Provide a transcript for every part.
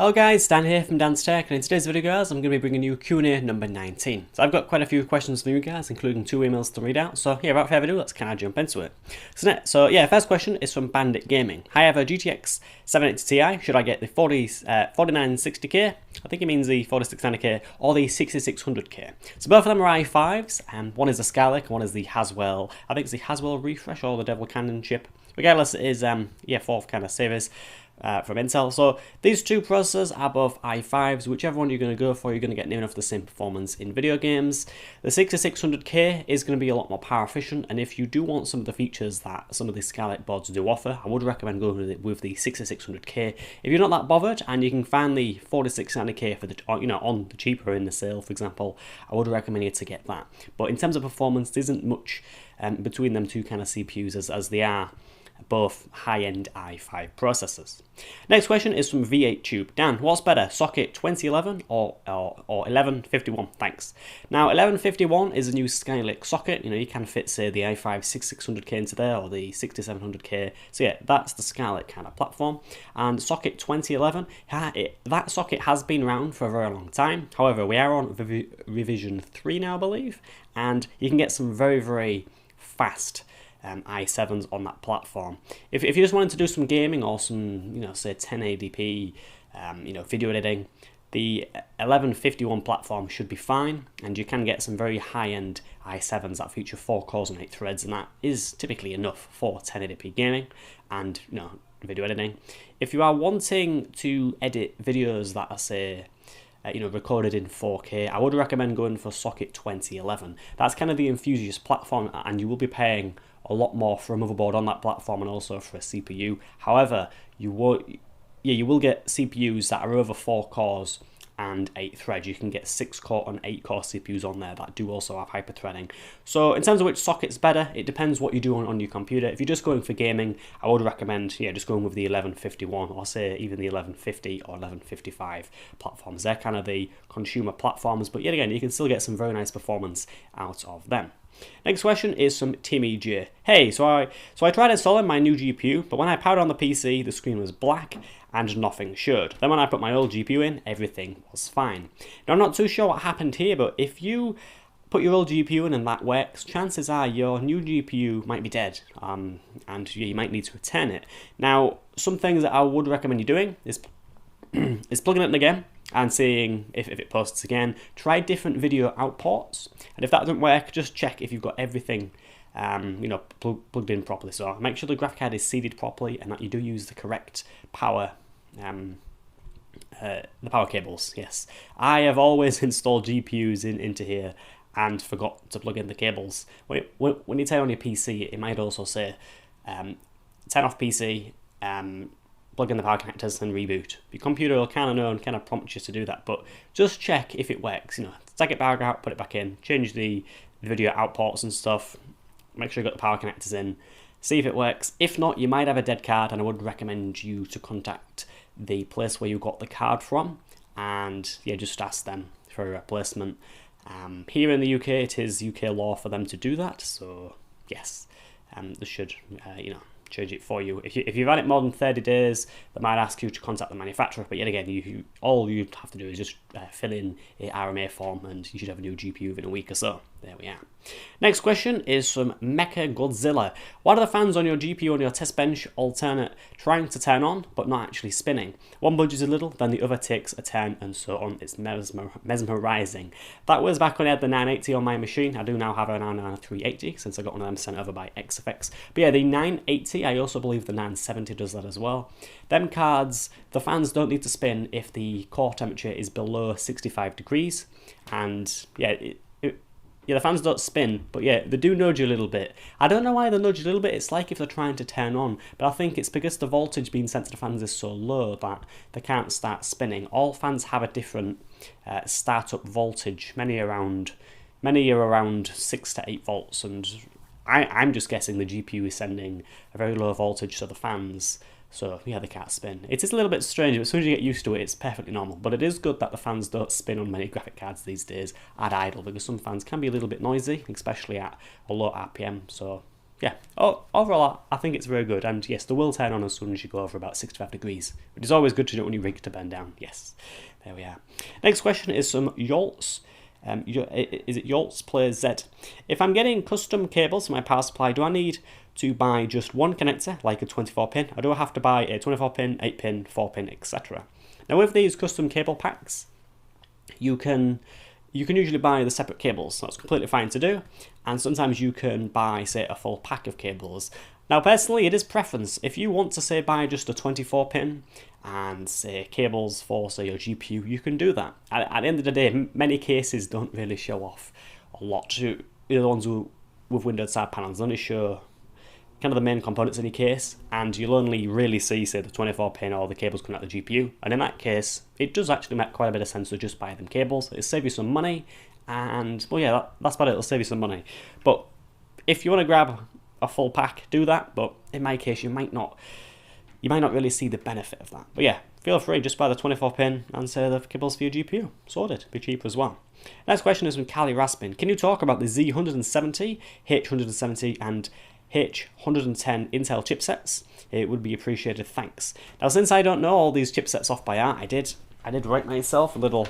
Hello guys, Dan here from Dan's Tech, and in today's video guys I'm going to be bringing you Q&A number 19. So I've got quite a few questions for you guys, including 2 emails to read out, so yeah, without further ado, let's kind of jump into it. So yeah, first question is from Bandit Gaming. Hi, I have a GTX 780 Ti, should I get the 4960K, I think it means the 4690K, or the 6600K? So both of them are i5s, and one is the Skylake, and one is the Haswell, I think it's the Haswell refresh, or the Devil Cannon chip. Regardless, it is, fourth kind of series. From Intel. So these two processors are both i5s. Whichever one you're going to go for, you're going to get near enough the same performance in video games. The 6600K is going to be a lot more power efficient, and if you do want some of the features that some of the Skylake boards do offer, I would recommend going with the 6600K. If you're not that bothered and you can find the 4690K for the on the cheaper in the sale, for example, I would recommend you to get that. But in terms of performance, there isn't much between them two kind of CPUs as they are both high-end i5 processors. Next question is from V8Tube. Dan, what's better, socket 2011 or 1151? Thanks. Now, 1151 is a new Skylake socket. You can fit, say, the i5 6600K into there, or the 6700K. So yeah, that's the Skylake kind of platform. And socket 2011, that socket has been around for a very long time. However, we are on revision 3 now, I believe, and you can get some very, very fast i7s on that platform. If you just wanted to do some gaming or some, say 1080p, video editing, the 1151 platform should be fine, and you can get some very high-end i7s that feature 4 cores and 8 threads, and that is typically enough for 1080p gaming and video editing. If you are wanting to edit videos that are, say, recorded in 4K, I would recommend going for socket 2011. That's kind of the enthusiast platform, and you will be paying a lot more for a motherboard on that platform and also for a CPU. However, you will get CPUs that are over 4 cores and 8 threads. You can get 6 core and 8 core CPUs on there that do also have hyper-threading. So in terms of which socket's better, it depends what you do on your computer. If you're just going for gaming, I would recommend just going with the 1151, or say even the 1150 or 1155 platforms. They're kind of the consumer platforms, but yet again, you can still get some very nice performance out of them. Next question is from Timmy J. Hey, so I tried installing my new GPU, but when I powered on the PC, the screen was black and nothing showed. Then when I put my old GPU in, everything was fine. Now, I'm not too sure what happened here, but if you put your old GPU in and that works, chances are your new GPU might be dead, and you might need to return it. Now, some things that I would recommend you doing is plugging it in again and seeing if it posts again. Try different video out ports, and if that doesn't work, just check if you've got everything plugged in properly. So make sure the graphic card is seeded properly and that you do use the correct power the power cables. Yes, I have always installed GPUs into here and forgot to plug in the cables. When you turn on your PC, it might also say turn off PC, plug in the power connectors and reboot. Your computer will kind of know and kind of prompt you to do that, but just check if it works. Take it back out, put it back in, change the video out ports and stuff, make sure you've got the power connectors in, see if it works. If not, you might have a dead card, and I would recommend you to contact the place where you got the card from, and just ask them for a replacement. Here in the UK, it is UK law for them to do that, so yes, they should change it for you. If you've had it more than 30 days, they might ask you to contact the manufacturer, but yet again, all you have to do is just fill in a RMA form and you should have a new GPU within a week or so. There we are. Next question is from Mecha Godzilla. Why do the fans on your GPU on your test bench alternate trying to turn on but not actually spinning? One budges a little, then the other takes a turn, and so on. It's mesmerizing. That was back when I had the 980 on my machine. I do now have an 380 since I got one of them sent over by XFX. But yeah, the 980, I also believe the 970 does that as well. Them cards, the fans don't need to spin if the core temperature is below 65 degrees. And the fans don't spin, but they do nudge a little bit. I don't know why they nudge a little bit. It's like if they're trying to turn on, but I think it's because the voltage being sent to the fans is so low that they can't start spinning. All fans have a different startup voltage. Many are around 6 to 8 volts, and I'm just guessing the GPU is sending a very low voltage to the fans. So they can't spin. It is a little bit strange, but as soon as you get used to it, it's perfectly normal. But it is good that the fans don't spin on many graphic cards these days at idle, because some fans can be a little bit noisy, especially at a low RPM. So yeah, overall I think it's very good, and yes, the will turn on as soon as you go over about 65 degrees, which is always good to do when you rig to burn down. Yes, there we are. Next question is some Yolts. Is it Yolts Player Z? If I'm getting custom cables for my power supply, do I need to buy just one connector, like a 24-pin, or do I have to buy a 24-pin, 8-pin, 4-pin, etc.? Now with these custom cable packs, you can usually buy the separate cables. That's completely fine to do, and sometimes you can buy, say, a full pack of cables. Now personally, it is preference. If you want to, say, buy just a 24-pin and, say, cables for, say, your GPU, you can do that. At the end of the day, many cases don't really show off a lot. The ones with windowed side panels only show kind of the main components in your case, and you'll only really see, say, the 24-pin or the cables coming out of the GPU. And in that case, it does actually make quite a bit of sense to just buy them cables. It'll save you some money, and, well, yeah, that's about it. It'll save you some money. But if you want to grab a full pack, do that. But in my case, you might not really see the benefit of that. But yeah, feel free, just buy the 24-pin and, say, the cables for your GPU. Sorted. Be cheaper as well. Next question is from Cali Raspin. Can you talk about the Z170, H170, and H110 Intel chipsets? It would be appreciated, thanks. Now, since I don't know all these chipsets off by heart, I did write myself a little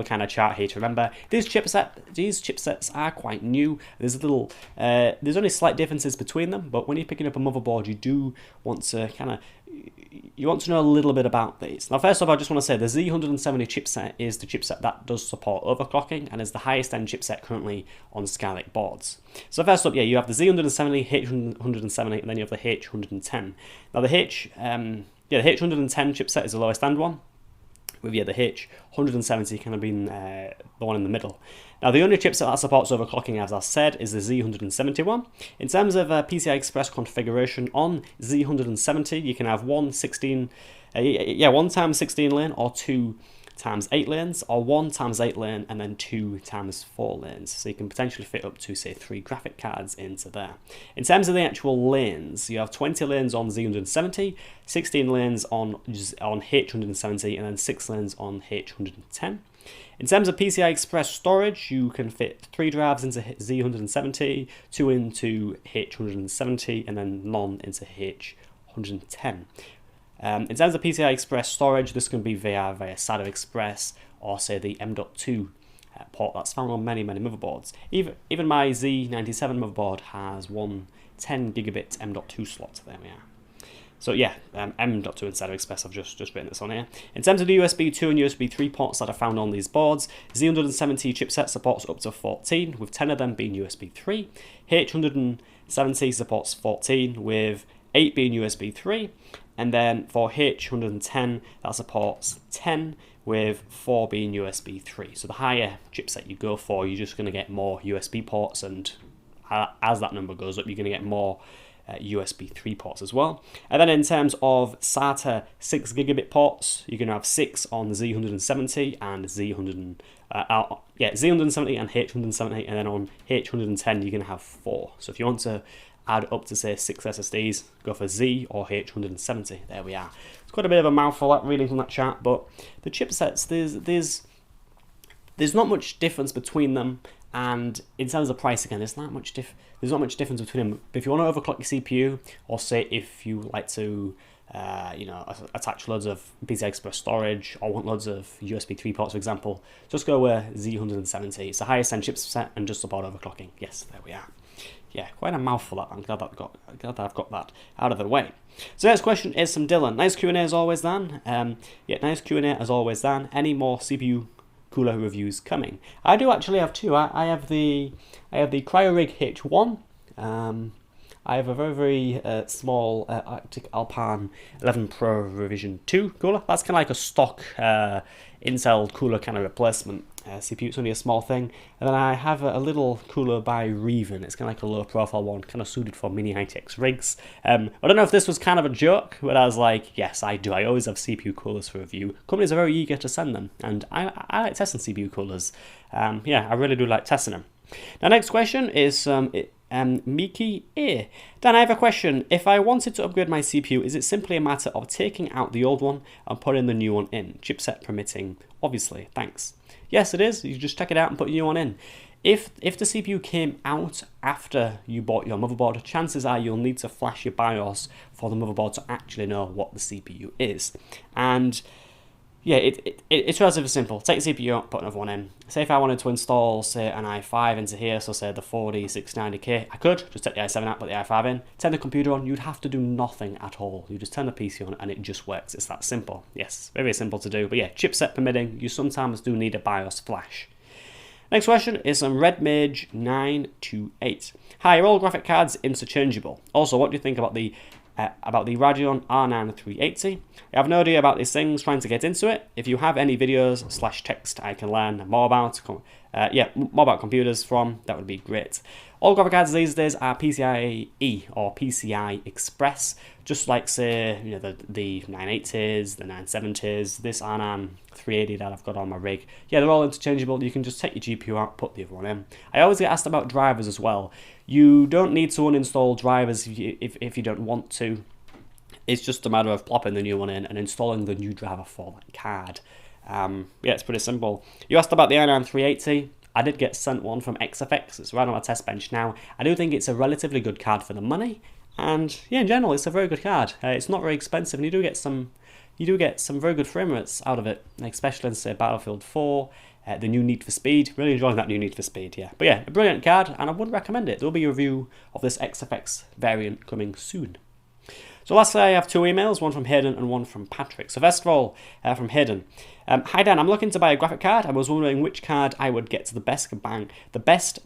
kind of chart here to remember. These chipsets are quite new. There's only slight differences between them, but when you're picking up a motherboard, you do want to know a little bit about these. Now, first off, I just want to say the Z170 chipset is the chipset that does support overclocking and is the highest end chipset currently on Skylake boards. So first up, yeah, you have the Z170, H170, and then you have the H110. Now the H110 chipset is the lowest end one, with the H170 kind of being the one in the middle. Now the only chipset that supports overclocking, as I said, is the Z171. In terms of PCI Express configuration on Z170, you can have one times 16 lane, or 2 times 8 lanes, or 1 times 8 lane and then 2 times 4 lanes. So you can potentially fit up to, say, 3 graphic cards into there. In terms of the actual lanes, you have 20 lanes on Z170, 16 lanes on H170, and then 6 lanes on H110. In terms of PCI Express storage, you can fit 3 drives into Z170, 2 into H170, and then none into H110. In terms of PCI Express storage, this can be via SATA Express or, say, the M.2 port that's found on many motherboards. Even my Z97 motherboard has one 10 gigabit M.2 slot. There we are. So yeah, M.2 and SATA Express, I've just written this on here. In terms of the USB 2 and USB 3 ports that are found on these boards, Z170 chipset supports up to 14, with 10 of them being USB 3. H170 supports 14, with 8 being USB 3. And then for H110, that supports 10, with 4 being USB 3. So the higher chipset you go for, you're just going to get more USB ports, and as that number goes up, you're going to get more USB 3 ports as well. And then in terms of SATA 6 gigabit ports, you're going to have 6 on the Z170 and Z170 and H170, and then on H110 you're going to have 4. So if you want to add up to, say, 6 SSDs, go for Z or H170. There we are. It's quite a bit of a mouthful reading from that chart, but the chipsets, there's not much difference between them, and in terms of price, again, there's not much difference between them. But if you want to overclock your CPU, or say if you like to attach loads of PCI Express storage, or want loads of USB 3 ports, for example, just go with Z170. It's the highest end chipset and just support overclocking. Yes, there we are. Yeah, quite a mouthful that. I'm glad that I've got that out of the way. So next question is from Dylan. Nice Q&A as always, Dan. Nice Q&A as always, Dan. Any more CPU cooler reviews coming? I do actually have 2. I have the CryoRig H1. I have a very small Arctic Alpine 11 Pro Revision 2 cooler. That's kind of like a stock Intel cooler kind of replacement CPU. It's only a small thing. And then I have a little cooler by Reven. It's kind of like a low profile one, kind of suited for mini ITX rigs. I don't know if this was kind of a joke, but I was like, yes, I do. I always have CPU coolers for review. Companies are very eager to send them, and I like testing CPU coolers. I really do like testing them. Now, next question is Miki A. Dan, I have a question. If I wanted to upgrade my CPU, is it simply a matter of taking out the old one and putting the new one in? Chipset permitting, obviously. Thanks. Yes, it is. You just check it out and put your new one in. If the CPU came out after you bought your motherboard, chances are you'll need to flash your BIOS for the motherboard to actually know what the CPU is. And yeah, it's relatively simple. Take the CPU out, put another one in. Say if I wanted to install, say, an i5 into here, so say the 4690K, I could just take the i7 out, put the i5 in, turn the computer on. You'd have to do nothing at all. You just turn the PC on and it just works. It's that simple. Yes, very simple to do. But yeah, chipset permitting, you sometimes do need a BIOS flash. Next question is from Redmage 928. Hi, are all graphic cards interchangeable? Also, what do you think about the Radeon R9 380? I have no idea about these things, trying to get into it. If you have any videos / text I can learn more about, more about computers from, that would be great. All graphic cards these days are PCIe or PCI Express, just like say the 980s, the 970s, this R9 380 that I've got on my rig. Yeah, they're all interchangeable. You can just take your GPU out, put the other one in. I always get asked about drivers as well. You don't need to uninstall drivers if you don't want to. It's just a matter of plopping the new one in and installing the new driver for that card. Yeah, it's pretty simple. You asked about the i9 380. I did get sent one from XFX. It's right on my test bench now. I do think it's a relatively good card for the money, and yeah, in general, it's a very good card. It's not very expensive, and you do get some very good frame rates out of it, especially in say Battlefield 4. The new Need for Speed, really enjoying that new Need for Speed, yeah. But yeah, a brilliant card, and I would recommend it. There will be a review of this XFX variant coming soon. So lastly, I have two emails, one from Hayden and one from Patrick. So first of all, from Hayden. Hi Dan, I'm looking to buy a graphic card. I was wondering which card I would get to the best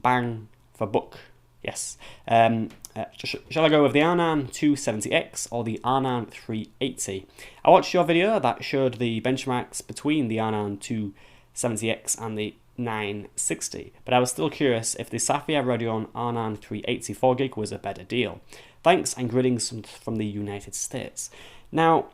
bang for buck. Yes. Shall I go with the R9 270X or the R9 380? I watched your video that showed the benchmarks between the R9 270X and the 960, but I was still curious if the Sapphire Radeon R9 380 4GB was a better deal. Thanks, and greetings from the United States. Now,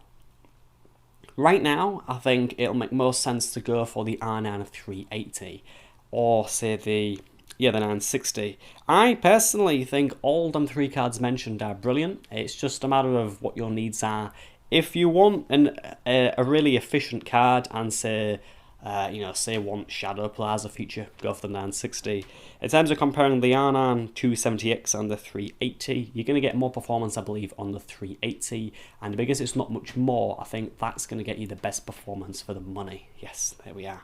right now, I think it'll make most sense to go for the R9 380 or say the 960. I personally think all them three cards mentioned are brilliant. It's just a matter of what your needs are. If you want a really efficient card and say want Shadow Plaza feature, go for the 960. In terms of comparing the R9 270X and the 380, you're going to get more performance, I believe, on the 380, and because it's not much more, I think that's going to get you the best performance for the money. Yes, there we are.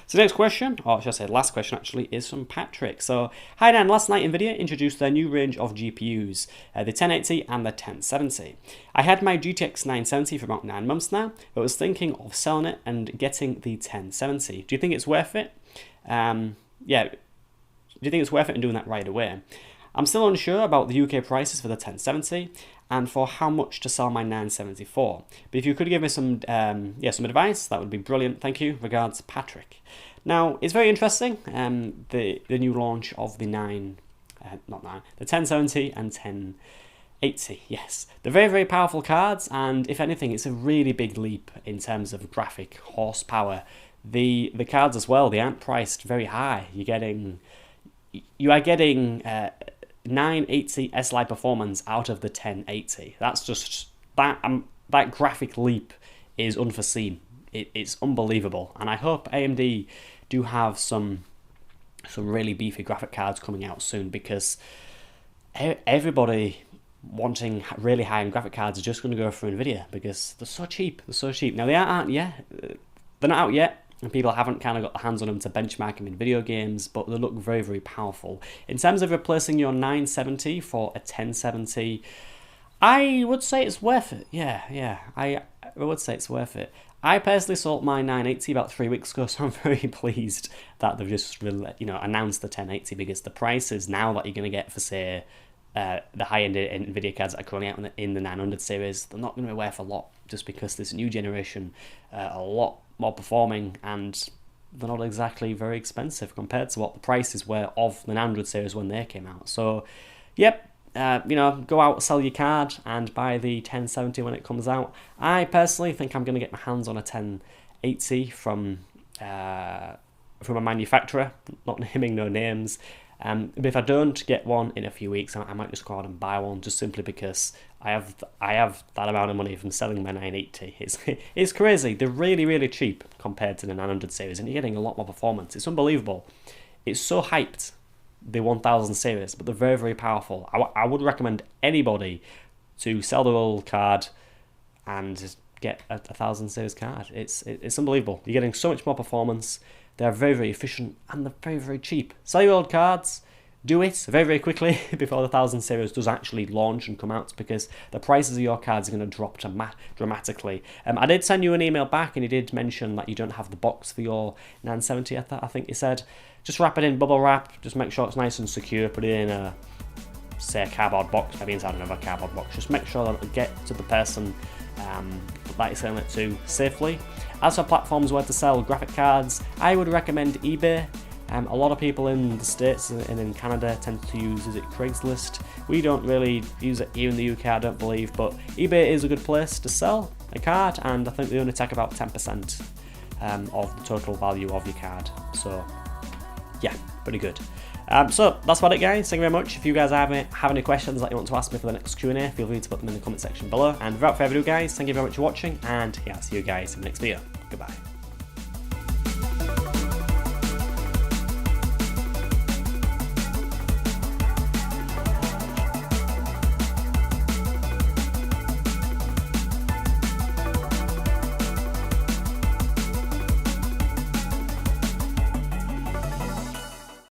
So next question, or should I say last question actually, is from Patrick. So, hi Dan, last night Nvidia introduced their new range of GPUs, the 1080 and the 1070. I had my GTX 970 for about 9 months now, but was thinking of selling it and getting the 1070. Do you think it's worth it? Do you think it's worth it and doing that right away? I'm still unsure about the UK prices for the 1070 and for how much to sell my 974. But if you could give me some advice, that would be brilliant. Thank you. Regards, Patrick. Now, it's very interesting, the new launch of the 1070 and 1080. Yes, they're very, very powerful cards, and if anything, it's a really big leap in terms of graphic horsepower. The cards as well, they aren't priced very high. You are getting 980 S-Lite performance out of the 1080. That's just that graphic leap is unforeseen. It's unbelievable, and I hope AMD do have some really beefy graphic cards coming out soon, because everybody wanting really high-end graphic cards is just going to go for Nvidia because they're so cheap. Now they're not out yet. And people haven't kind of got their hands on them to benchmark them in video games, but they look very, very powerful. In terms of replacing your 970 for a 1070, I would say it's worth it. Yeah, I would say it's worth it. I personally sold my 980 about 3 weeks ago, so I'm very pleased that they've just announced the 1080, because the prices now that you're going to get for, say, the high-end Nvidia cards that are currently out in the 900 series, they're not going to be worth a lot, just because this new generation a lot more performing, and they're not exactly very expensive compared to what the prices were of the 900 series when they came out. So, yep, go out, sell your card, and buy the 1070 when it comes out. I personally think I'm going to get my hands on a 1080 from a manufacturer, not naming no names. But if I don't get one in a few weeks, I might just go out and buy one, just simply because I have that amount of money from selling my 980. It's crazy. They're really, really cheap compared to the 900 series, and you're getting a lot more performance. It's unbelievable. it's so hyped, the 1000 series, but they're very, very powerful. I would recommend anybody to sell their old card and get a 1000 series card. It's unbelievable. You're getting so much more performance. They're very, very efficient, and they're very, very cheap. Sell your old cards, do it very, very quickly before the 1000 series does actually launch and come out, because the prices of your cards are going to drop dramatically. I did send you an email back, and you did mention that you don't have the box for your 970, I think you said. Just wrap it in bubble wrap, just make sure it's nice and secure, put it in a, say, a cardboard box, maybe inside another cardboard box. Just make sure that it'll get to the person that you're selling it to safely. As for platforms where to sell graphic cards, I would recommend eBay. A lot of people in the States and in Canada tend to use, is it Craigslist? We don't really use it here in the UK, I don't believe, but eBay is a good place to sell a card, and I think they only take about 10% of the total value of your card. So yeah, pretty good. So that's about it, guys. Thank you very much. If you guys have any questions that you want to ask me for the next Q&A, feel free to put them in the comment section below. And without further ado, guys, thank you very much for watching, and yeah, I'll see you guys in the next video. Goodbye.